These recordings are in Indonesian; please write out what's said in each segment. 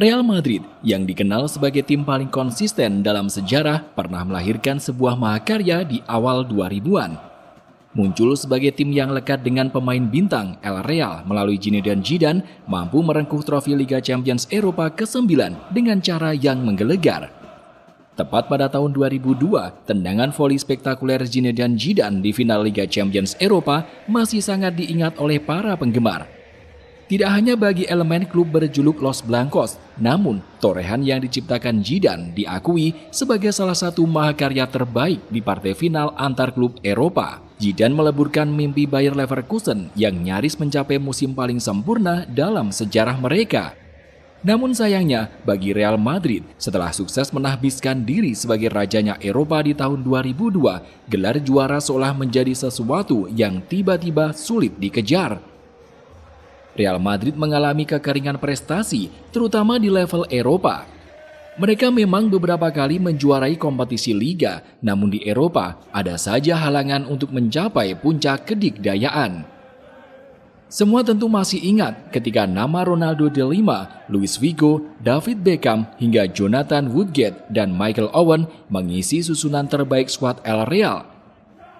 Real Madrid, yang dikenal sebagai tim paling konsisten dalam sejarah, pernah melahirkan sebuah mahakarya di awal 2000-an. Muncul sebagai tim yang lekat dengan pemain bintang, El Real melalui Zinedine Zidane mampu merengkuh trofi Liga Champions Eropa ke-9 dengan cara yang menggelegar. Tepat pada tahun 2002, tendangan voli spektakuler Zinedine Zidane di final Liga Champions Eropa masih sangat diingat oleh para penggemar. Tidak hanya bagi elemen klub berjuluk Los Blancos, namun torehan yang diciptakan Zidane diakui sebagai salah satu mahakarya terbaik di partai final antar klub Eropa. Zidane meleburkan mimpi Bayer Leverkusen yang nyaris mencapai musim paling sempurna dalam sejarah mereka. Namun sayangnya, bagi Real Madrid, setelah sukses menahbiskan diri sebagai rajanya Eropa di tahun 2002, gelar juara seolah menjadi sesuatu yang tiba-tiba sulit dikejar. Real Madrid mengalami kekeringan prestasi, terutama di level Eropa. Mereka memang beberapa kali menjuarai kompetisi liga, namun di Eropa ada saja halangan untuk mencapai puncak kedikdayaan. Semua tentu masih ingat ketika nama Ronaldo de Lima, Luis Figo, David Beckham, hingga Jonathan Woodgate dan Michael Owen mengisi susunan terbaik skuad El Real.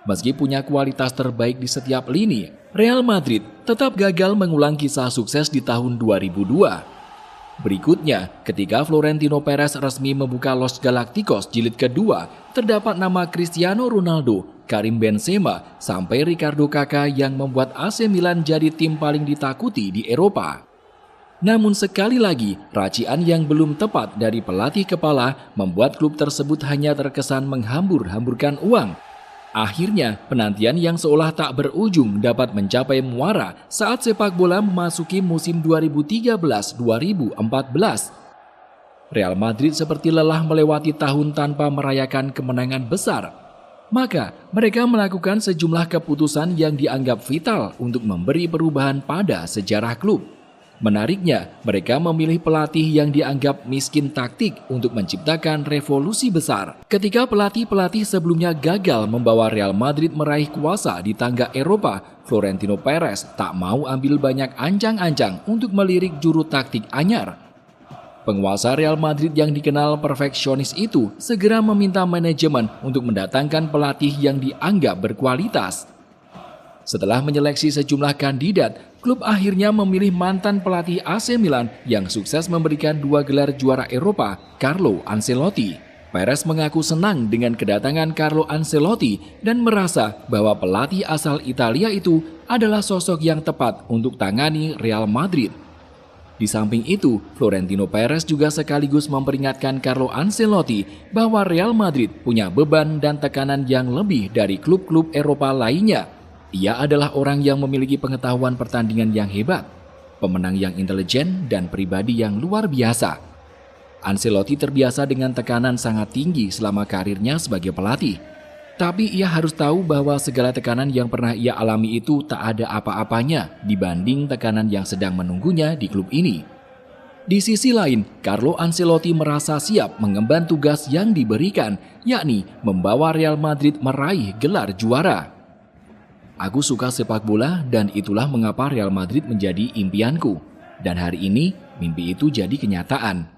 Meski punya kualitas terbaik di setiap lini, Real Madrid tetap gagal mengulang kisah sukses di tahun 2002. Berikutnya, ketika Florentino Perez resmi membuka Los Galacticos jilid kedua, terdapat nama Cristiano Ronaldo, Karim Benzema, sampai Ricardo Kakak yang membuat AC Milan jadi tim paling ditakuti di Eropa. Namun sekali lagi, racian yang belum tepat dari pelatih kepala membuat klub tersebut hanya terkesan menghambur-hamburkan uang. Akhirnya, penantian yang seolah tak berujung dapat mencapai muara saat sepak bola memasuki musim 2013-2014. Real Madrid seperti lelah melewati tahun tanpa merayakan kemenangan besar. Maka, mereka melakukan sejumlah keputusan yang dianggap vital untuk memberi perubahan pada sejarah klub. Menariknya, mereka memilih pelatih yang dianggap miskin taktik untuk menciptakan revolusi besar. Ketika pelatih-pelatih sebelumnya gagal membawa Real Madrid meraih kuasa di tangga Eropa, Florentino Perez tak mau ambil banyak ancang-ancang untuk melirik juru taktik anyar. Penguasa Real Madrid yang dikenal perfeksionis itu segera meminta manajemen untuk mendatangkan pelatih yang dianggap berkualitas. Setelah menyeleksi sejumlah kandidat, klub akhirnya memilih mantan pelatih AC Milan yang sukses memberikan 2 gelar juara Eropa, Carlo Ancelotti. Perez mengaku senang dengan kedatangan Carlo Ancelotti dan merasa bahwa pelatih asal Italia itu adalah sosok yang tepat untuk tangani Real Madrid. Di samping itu, Florentino Perez juga sekaligus memperingatkan Carlo Ancelotti bahwa Real Madrid punya beban dan tekanan yang lebih dari klub-klub Eropa lainnya. Ia adalah orang yang memiliki pengetahuan pertandingan yang hebat, pemenang yang intelijen, dan pribadi yang luar biasa. Ancelotti terbiasa dengan tekanan sangat tinggi selama karirnya sebagai pelatih. Tapi ia harus tahu bahwa segala tekanan yang pernah ia alami itu tak ada apa-apanya dibanding tekanan yang sedang menunggunya di klub ini. Di sisi lain, Carlo Ancelotti merasa siap mengemban tugas yang diberikan, yakni membawa Real Madrid meraih gelar juara. Aku suka sepak bola dan itulah mengapa Real Madrid menjadi impianku. Dan hari ini, mimpi itu jadi kenyataan.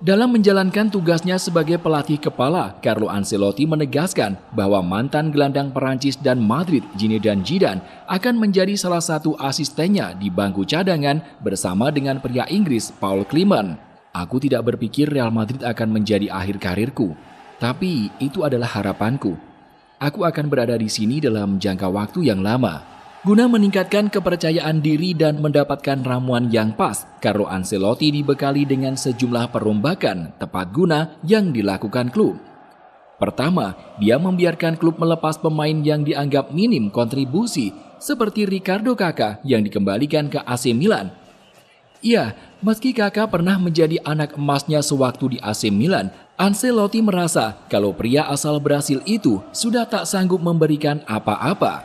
Dalam menjalankan tugasnya sebagai pelatih kepala, Carlo Ancelotti menegaskan bahwa mantan gelandang Perancis dan Madrid Zinedine Zidane akan menjadi salah satu asistennya di bangku cadangan bersama dengan pria Inggris Paul Clement. Aku tidak berpikir Real Madrid akan menjadi akhir karirku, tapi itu adalah harapanku. Aku akan berada di sini dalam jangka waktu yang lama. Guna meningkatkan kepercayaan diri dan mendapatkan ramuan yang pas, Carlo Ancelotti dibekali dengan sejumlah perombakan tepat guna yang dilakukan klub. Pertama, dia membiarkan klub melepas pemain yang dianggap minim kontribusi, seperti Ricardo Kakak yang dikembalikan ke AC Milan. Ya, meski Kakak pernah menjadi anak emasnya sewaktu di AC Milan, Ancelotti merasa kalau pria asal Brasil itu sudah tak sanggup memberikan apa-apa.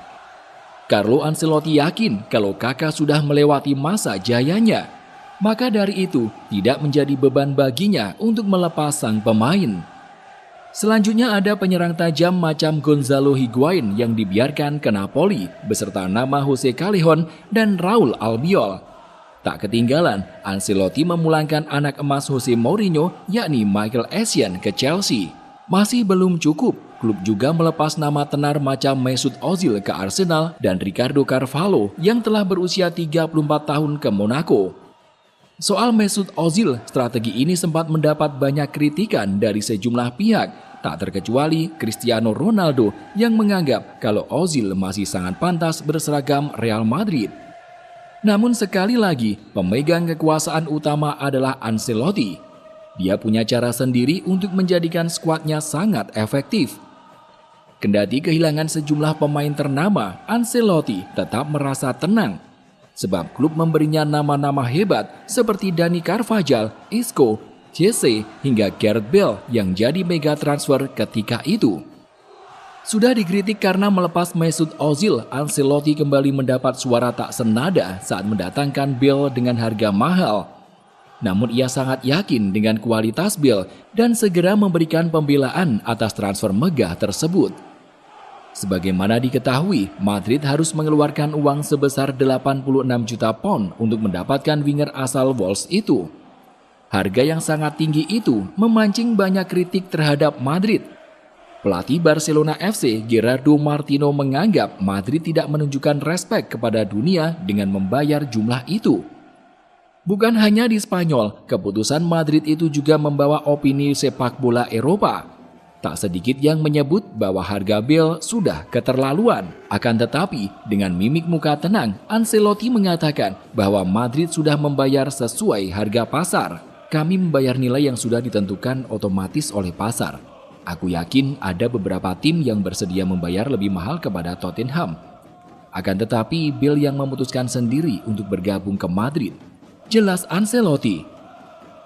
Carlo Ancelotti yakin kalau Kakak sudah melewati masa jayanya. Maka dari itu, tidak menjadi beban baginya untuk melepas sang pemain. Selanjutnya ada penyerang tajam macam Gonzalo Higuain yang dibiarkan ke Napoli beserta nama Jose Callejon dan Raul Albiol. Tak ketinggalan, Ancelotti memulangkan anak emas Jose Mourinho yakni Michael Essien ke Chelsea. Masih belum cukup, klub juga melepas nama tenar macam Mesut Ozil ke Arsenal dan Ricardo Carvalho yang telah berusia 34 tahun ke Monaco. Soal Mesut Ozil, strategi ini sempat mendapat banyak kritikan dari sejumlah pihak, tak terkecuali Cristiano Ronaldo yang menganggap kalau Ozil masih sangat pantas berseragam Real Madrid. Namun sekali lagi, pemegang kekuasaan utama adalah Ancelotti. Dia punya cara sendiri untuk menjadikan skuadnya sangat efektif. Kendati kehilangan sejumlah pemain ternama, Ancelotti tetap merasa tenang. Sebab klub memberinya nama-nama hebat seperti Dani Carvajal, Isco, Jesse, hingga Gareth Bale yang jadi mega transfer ketika itu. Sudah dikritik karena melepas Mesut Ozil, Ancelotti kembali mendapat suara tak senada saat mendatangkan Bale dengan harga mahal. Namun ia sangat yakin dengan kualitas Bale dan segera memberikan pembelaan atas transfer megah tersebut. Sebagaimana diketahui, Madrid harus mengeluarkan uang sebesar 86 juta pound untuk mendapatkan winger asal Wolves itu. Harga yang sangat tinggi itu memancing banyak kritik terhadap Madrid. Pelatih Barcelona FC, Gerardo Martino menganggap Madrid tidak menunjukkan respek kepada dunia dengan membayar jumlah itu. Bukan hanya di Spanyol, keputusan Madrid itu juga membawa opini sepak bola Eropa. Tak sedikit yang menyebut bahwa harga Bale sudah keterlaluan. Akan tetapi, dengan mimik muka tenang, Ancelotti mengatakan bahwa Madrid sudah membayar sesuai harga pasar. Kami membayar nilai yang sudah ditentukan otomatis oleh pasar. Aku yakin ada beberapa tim yang bersedia membayar lebih mahal kepada Tottenham. Akan tetapi, Bale yang memutuskan sendiri untuk bergabung ke Madrid. Jelas Ancelotti.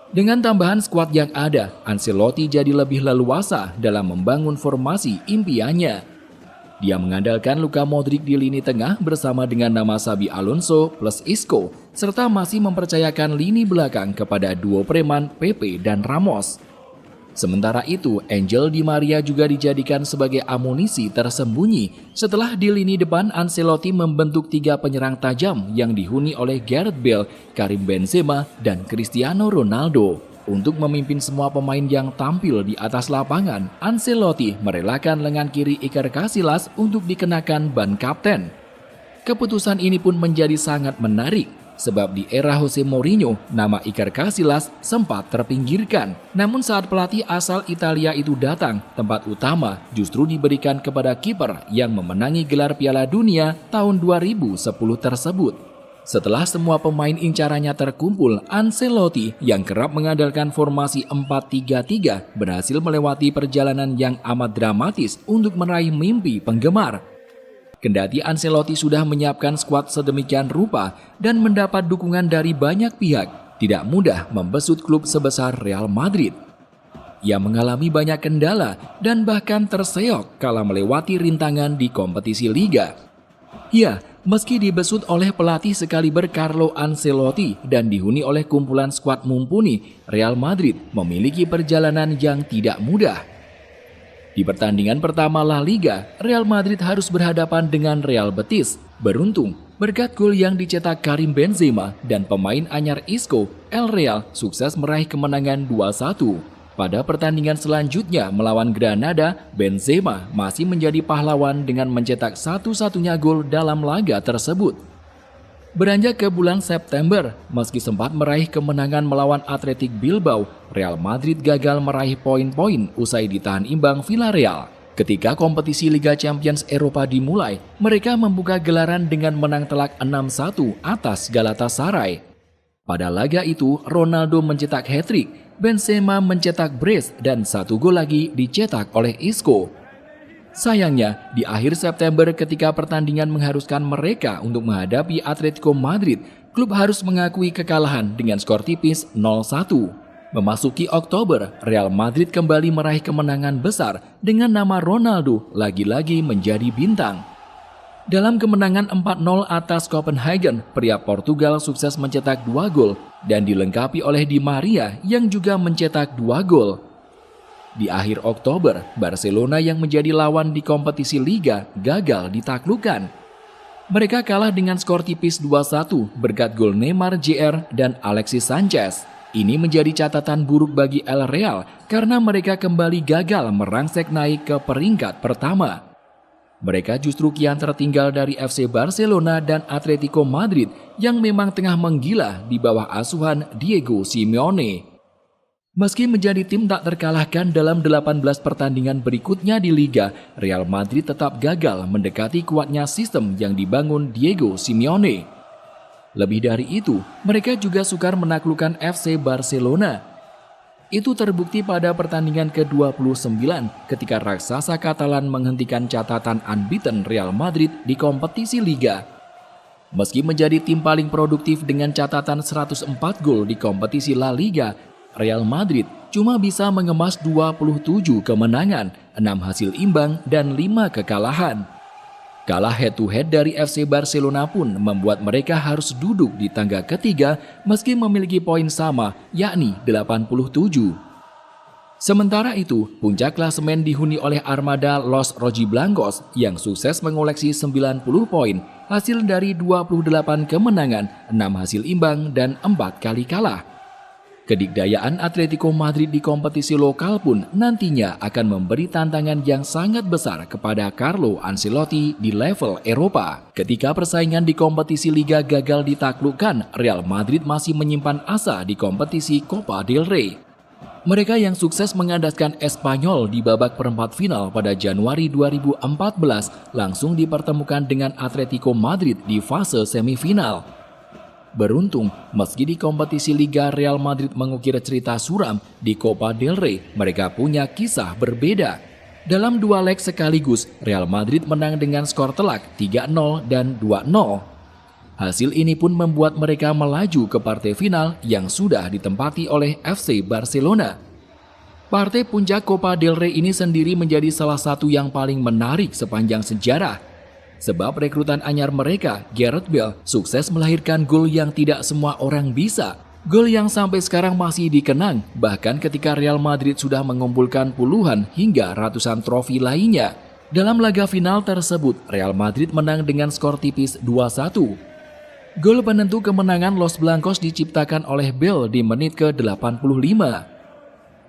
Dengan tambahan skuad yang ada, Ancelotti jadi lebih leluasa dalam membangun formasi impiannya. Dia mengandalkan Luka Modric di lini tengah bersama dengan nama Xabi Alonso plus Isco, serta masih mempercayakan lini belakang kepada duo preman Pepe dan Ramos. Sementara itu, Angel Di Maria juga dijadikan sebagai amunisi tersembunyi setelah di lini depan Ancelotti membentuk 3 penyerang tajam yang dihuni oleh Gareth Bale, Karim Benzema, dan Cristiano Ronaldo. Untuk memimpin semua pemain yang tampil di atas lapangan, Ancelotti merelakan lengan kiri Iker Casillas untuk dikenakan ban kapten. Keputusan ini pun menjadi sangat menarik. Sebab di era Jose Mourinho, nama Iker Casillas sempat terpinggirkan. Namun saat pelatih asal Italia itu datang, tempat utama justru diberikan kepada kiper yang memenangi gelar Piala Dunia tahun 2010 tersebut. Setelah semua pemain incarannya terkumpul, Ancelotti yang kerap mengandalkan formasi 4-3-3 berhasil melewati perjalanan yang amat dramatis untuk meraih mimpi penggemar. Kendati Ancelotti sudah menyiapkan skuad sedemikian rupa dan mendapat dukungan dari banyak pihak, tidak mudah membesut klub sebesar Real Madrid. Ia mengalami banyak kendala dan bahkan terseok kala melewati rintangan di kompetisi Liga. Ya, meski dibesut oleh pelatih sekaliber Carlo Ancelotti dan dihuni oleh kumpulan skuad mumpuni, Real Madrid memiliki perjalanan yang tidak mudah. Di pertandingan pertama La Liga, Real Madrid harus berhadapan dengan Real Betis. Beruntung, berkat gol yang dicetak Karim Benzema dan pemain anyar Isco, El Real sukses meraih kemenangan 2-1. Pada pertandingan selanjutnya melawan Granada, Benzema masih menjadi pahlawan dengan mencetak satu-satunya gol dalam laga tersebut. Beranjak ke bulan September, meski sempat meraih kemenangan melawan Athletic Bilbao, Real Madrid gagal meraih poin-poin usai ditahan imbang Villarreal. Ketika kompetisi Liga Champions Eropa dimulai, mereka membuka gelaran dengan menang telak 6-1 atas Galatasaray. Pada laga itu, Ronaldo mencetak hat-trick, Benzema mencetak brace dan 1 gol lagi dicetak oleh Isco. Sayangnya, di akhir September ketika pertandingan mengharuskan mereka untuk menghadapi Atletico Madrid, klub harus mengakui kekalahan dengan skor tipis 0-1. Memasuki Oktober, Real Madrid kembali meraih kemenangan besar dengan nama Ronaldo lagi-lagi menjadi bintang. Dalam kemenangan 4-0 atas Copenhagen, pria Portugal sukses mencetak 2 gol dan dilengkapi oleh Di Maria yang juga mencetak 2 gol. Di akhir Oktober, Barcelona yang menjadi lawan di kompetisi Liga gagal ditaklukkan. Mereka kalah dengan skor tipis 2-1 berkat gol Neymar Jr. dan Alexis Sanchez. Ini menjadi catatan buruk bagi El Real karena mereka kembali gagal merangsek naik ke peringkat pertama. Mereka justru kian tertinggal dari FC Barcelona dan Atletico Madrid yang memang tengah menggila di bawah asuhan Diego Simeone. Meski menjadi tim tak terkalahkan dalam 18 pertandingan berikutnya di Liga, Real Madrid tetap gagal mendekati kuatnya sistem yang dibangun Diego Simeone. Lebih dari itu, mereka juga sukar menaklukkan FC Barcelona. Itu terbukti pada pertandingan ke-29 ketika raksasa Katalan menghentikan catatan unbeaten Real Madrid di kompetisi Liga. Meski menjadi tim paling produktif dengan catatan 104 gol di kompetisi La Liga, Real Madrid cuma bisa mengemas 27 kemenangan, 6 hasil imbang, dan 5 kekalahan. Kalah head-to-head dari FC Barcelona pun membuat mereka harus duduk di tangga ketiga meski memiliki poin sama, yakni 87. Sementara itu, puncak klasemen dihuni oleh armada Los Rojiblancos yang sukses mengoleksi 90 poin, hasil dari 28 kemenangan, 6 hasil imbang, dan 4 kali kalah. Kedikdayaan Atletico Madrid di kompetisi lokal pun nantinya akan memberi tantangan yang sangat besar kepada Carlo Ancelotti di level Eropa. Ketika persaingan di kompetisi Liga gagal ditaklukkan, Real Madrid masih menyimpan asa di kompetisi Copa del Rey. Mereka yang sukses mengandaskan Espanyol di babak perempat final pada Januari 2014 langsung dipertemukan dengan Atletico Madrid di fase semifinal. Beruntung, meski di kompetisi Liga Real Madrid mengukir cerita suram, di Copa del Rey mereka punya kisah berbeda. Dalam 2 leg sekaligus, Real Madrid menang dengan skor telak 3-0 dan 2-0. Hasil ini pun membuat mereka melaju ke partai final yang sudah ditempati oleh FC Barcelona. Partai puncak Copa del Rey ini sendiri menjadi salah satu yang paling menarik sepanjang sejarah. Sebab rekrutan anyar mereka, Gareth Bale, sukses melahirkan gol yang tidak semua orang bisa. Gol yang sampai sekarang masih dikenang, bahkan ketika Real Madrid sudah mengumpulkan puluhan hingga ratusan trofi lainnya. Dalam laga final tersebut, Real Madrid menang dengan skor tipis 2-1. Gol penentu kemenangan Los Blancos diciptakan oleh Bale di menit ke-85.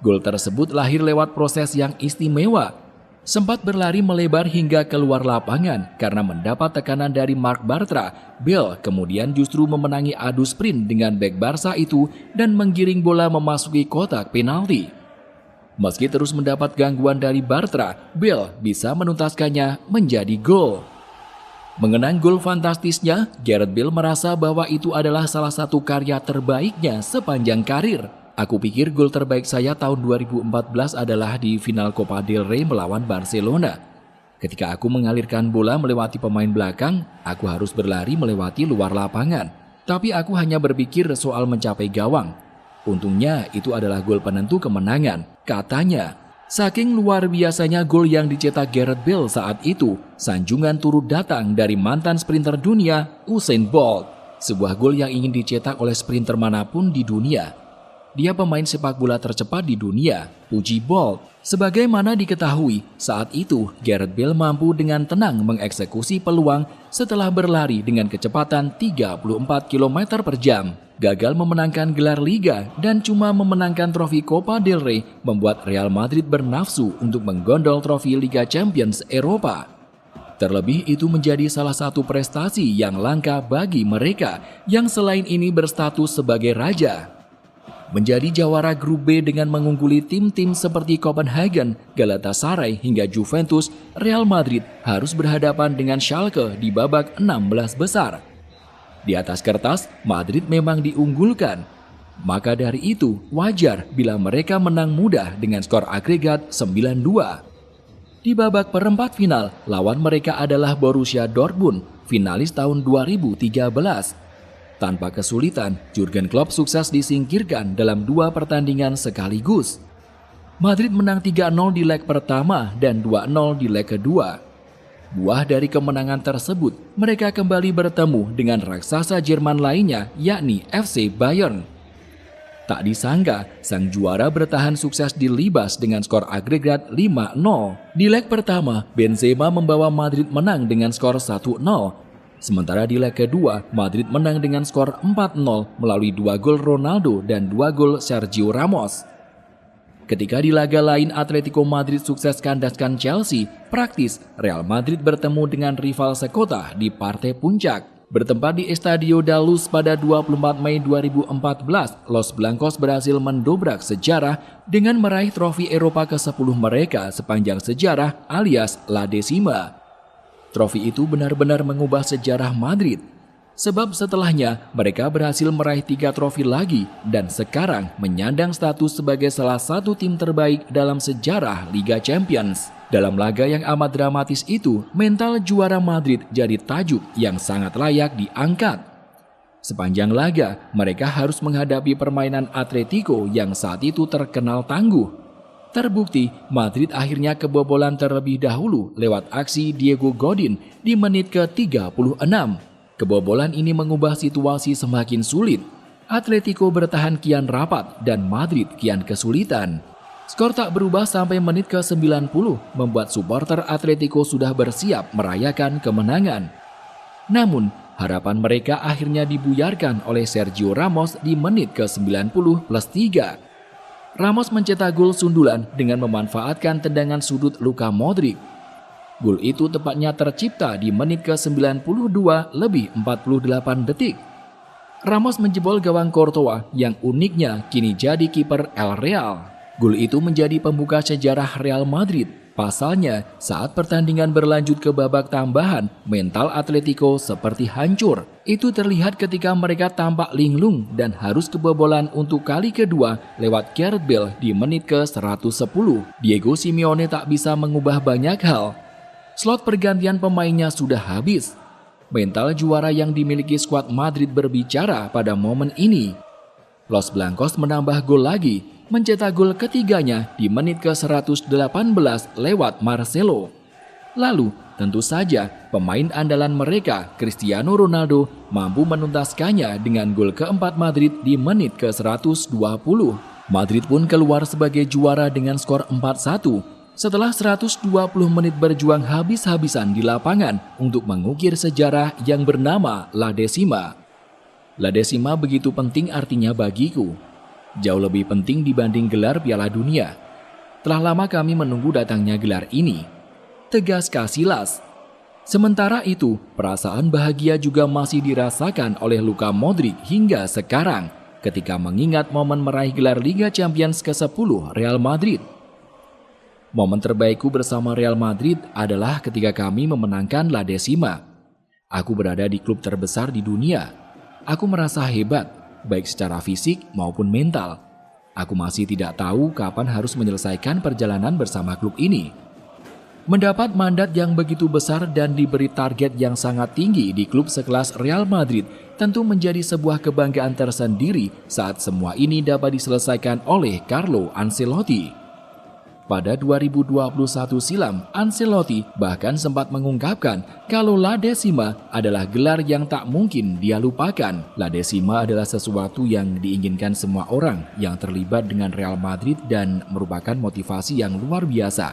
Gol tersebut lahir lewat proses yang istimewa. Sempat berlari melebar hingga keluar lapangan karena mendapat tekanan dari Marc Bartra. Bale kemudian justru memenangi adu sprint dengan bek Barca itu dan menggiring bola memasuki kotak penalti. Meski terus mendapat gangguan dari Bartra, Bale bisa menuntaskannya menjadi gol. Mengenang gol fantastisnya, Gareth Bale merasa bahwa itu adalah salah satu karya terbaiknya sepanjang karir. Aku pikir gol terbaik saya tahun 2014 adalah di final Copa del Rey melawan Barcelona. Ketika aku mengalirkan bola melewati pemain belakang, aku harus berlari melewati luar lapangan. Tapi aku hanya berpikir soal mencapai gawang. Untungnya itu adalah gol penentu kemenangan, katanya. Saking luar biasanya gol yang dicetak Gareth Bale saat itu, sanjungan turut datang dari mantan sprinter dunia, Usain Bolt. Sebuah gol yang ingin dicetak oleh sprinter manapun di dunia. Dia pemain sepak bola tercepat di dunia, puji Bolt. Sebagaimana diketahui, saat itu Gareth Bale mampu dengan tenang mengeksekusi peluang setelah berlari dengan kecepatan 34 km per jam. Gagal memenangkan gelar Liga dan cuma memenangkan trofi Copa del Rey membuat Real Madrid bernafsu untuk menggondol trofi Liga Champions Eropa. Terlebih itu menjadi salah satu prestasi yang langka bagi mereka yang selain ini berstatus sebagai raja. Menjadi jawara grup B dengan mengungguli tim-tim seperti Copenhagen, Galatasaray hingga Juventus, Real Madrid harus berhadapan dengan Schalke di babak 16 besar. Di atas kertas, Madrid memang diunggulkan. Maka dari itu, wajar bila mereka menang mudah dengan skor agregat 9-2. Di babak perempat final, lawan mereka adalah Borussia Dortmund, finalis tahun 2013. Tanpa kesulitan, Jurgen Klopp sukses disingkirkan dalam 2 pertandingan sekaligus. Madrid menang 3-0 di leg pertama dan 2-0 di leg kedua. Buah dari kemenangan tersebut, mereka kembali bertemu dengan raksasa Jerman lainnya, yakni FC Bayern. Tak disangka, sang juara bertahan sukses dilibas dengan skor agregat 5-0. Di leg pertama, Benzema membawa Madrid menang dengan skor 1-0. Sementara di leg kedua, Madrid menang dengan skor 4-0 melalui 2 gol Ronaldo dan 2 gol Sergio Ramos. Ketika di laga lain Atletico Madrid sukses kandaskan Chelsea, praktis Real Madrid bertemu dengan rival sekota di partai puncak. Bertempat di Estadio da Luz pada 24 Mei 2014, Los Blancos berhasil mendobrak sejarah dengan meraih trofi Eropa ke-10 mereka sepanjang sejarah alias La Decima. Trofi itu benar-benar mengubah sejarah Madrid. Sebab setelahnya mereka berhasil meraih 3 trofi lagi dan sekarang menyandang status sebagai salah satu tim terbaik dalam sejarah Liga Champions. Dalam laga yang amat dramatis itu, mental juara Madrid jadi tajuk yang sangat layak diangkat. Sepanjang laga, mereka harus menghadapi permainan Atletico yang saat itu terkenal tangguh. Terbukti, Madrid akhirnya kebobolan terlebih dahulu lewat aksi Diego Godin di menit ke-36. Kebobolan ini mengubah situasi semakin sulit. Atletico bertahan kian rapat dan Madrid kian kesulitan. Skor tak berubah sampai menit ke-90 membuat supporter Atletico sudah bersiap merayakan kemenangan. Namun, harapan mereka akhirnya dibuyarkan oleh Sergio Ramos di menit ke-90+3. Ramos mencetak gol sundulan dengan memanfaatkan tendangan sudut Luka Modric. Gol itu tepatnya tercipta di menit ke-92 lebih 48 detik. Ramos menjebol gawang Courtois yang uniknya kini jadi kiper El Real. Gol itu menjadi pembuka sejarah Real Madrid. Pasalnya, saat pertandingan berlanjut ke babak tambahan, mental Atletico seperti hancur. Itu terlihat ketika mereka tampak linglung dan harus kebobolan untuk kali kedua lewat Gareth Bale di menit ke-110. Diego Simeone tak bisa mengubah banyak hal. Slot pergantian pemainnya sudah habis. Mental juara yang dimiliki skuad Madrid berbicara pada momen ini. Los Blancos menambah gol lagi, mencetak gol ketiganya di menit ke-118 lewat Marcelo. Lalu, tentu saja pemain andalan mereka, Cristiano Ronaldo, mampu menuntaskannya dengan gol keempat Madrid di menit ke-120. Madrid pun keluar sebagai juara dengan skor 4-1. Setelah 120 menit berjuang habis-habisan di lapangan untuk mengukir sejarah yang bernama La Decima. La Decima begitu penting artinya bagiku. Jauh lebih penting dibanding gelar Piala Dunia. Telah lama kami menunggu datangnya gelar ini. Tegas Casillas. Sementara itu, perasaan bahagia juga masih dirasakan oleh Luka Modric hingga sekarang ketika mengingat momen meraih gelar Liga Champions ke-10 Real Madrid. Momen terbaikku bersama Real Madrid adalah ketika kami memenangkan La Decima. Aku berada di klub terbesar di dunia. Aku merasa hebat, baik secara fisik maupun mental. Aku masih tidak tahu kapan harus menyelesaikan perjalanan bersama klub ini. Mendapat mandat yang begitu besar dan diberi target yang sangat tinggi di klub sekelas Real Madrid tentu menjadi sebuah kebanggaan tersendiri saat semua ini dapat diselesaikan oleh Carlo Ancelotti. Pada 2021 silam, Ancelotti bahkan sempat mengungkapkan kalau La Decima adalah gelar yang tak mungkin dia lupakan. La Decima adalah sesuatu yang diinginkan semua orang yang terlibat dengan Real Madrid dan merupakan motivasi yang luar biasa.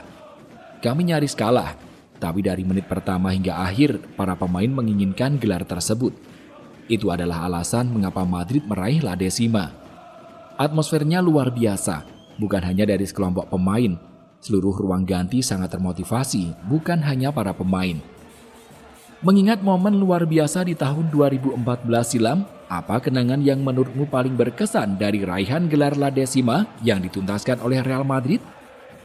Kami nyaris kalah, tapi dari menit pertama hingga akhir, para pemain menginginkan gelar tersebut. Itu adalah alasan mengapa Madrid meraih La Decima. Atmosfernya luar biasa. Bukan hanya dari sekelompok pemain, seluruh ruang ganti sangat termotivasi, bukan hanya para pemain. Mengingat momen luar biasa di tahun 2014 silam, apa kenangan yang menurutmu paling berkesan dari raihan gelar La Decima yang dituntaskan oleh Real Madrid?